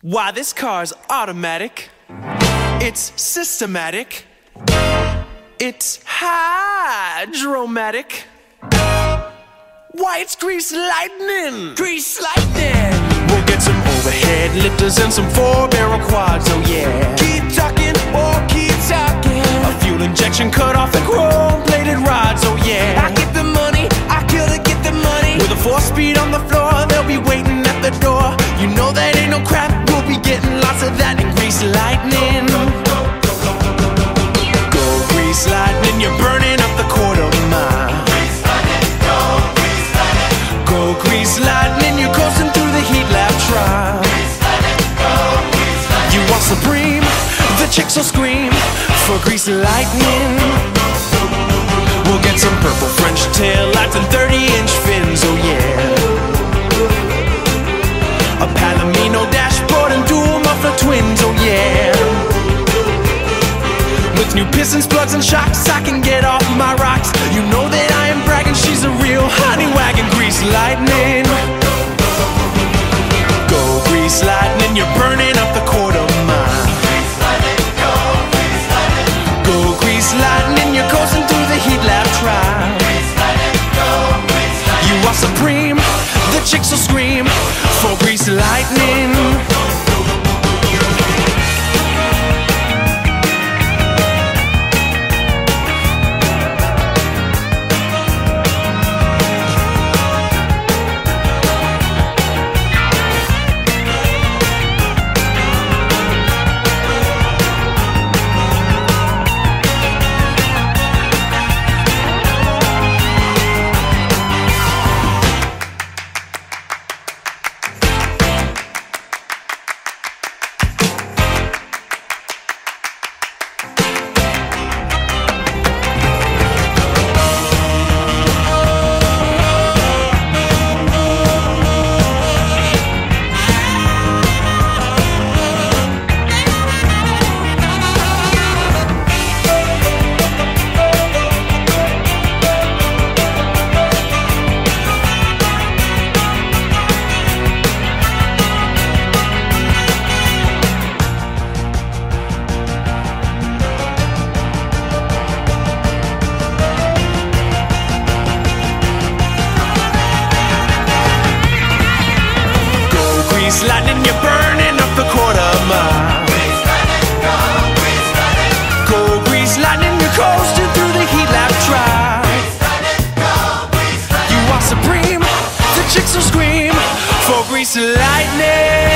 Why, this car's automatic, it's systematic, it's hydromatic. Why, it's grease lightning! Grease lightning! We'll get some overhead lifters and some four-barrel quads, oh yeah. Keep talking, oh keep talking. A fuel injection cut off and chrome-plated rods, oh yeah. I get the money, I kill to get the money. With a 4-speed on the floor, they'll be waiting at the door. You know that ain't no crap, we'll be getting lots of that in grease lightning. Go grease lightning, you're burning up the quarter mile. Go grease lightning, you're coasting through the heat lap trial. You are supreme, the chicks will scream for grease lightning. We'll get some purple French tail lights and 30-inch fins, oh yeah. A Palomino dashboard and dual muffler twins, oh yeah. With new pistons, plugs and shocks, I can get off my rocks. You know that I am bragging, she's a real honey wagon. Grease lightning. Go grease lightning, you're burning up the quarter mile. Go grease lightning, you're coasting through the heat lap trial. You are supreme, the chicks will scream for grease lightning. Grease lightning, you're burning up the quarter mile. Go grease lightning, you're coasting through the heat lap trial. You are supreme, the chicks will scream for grease lightning.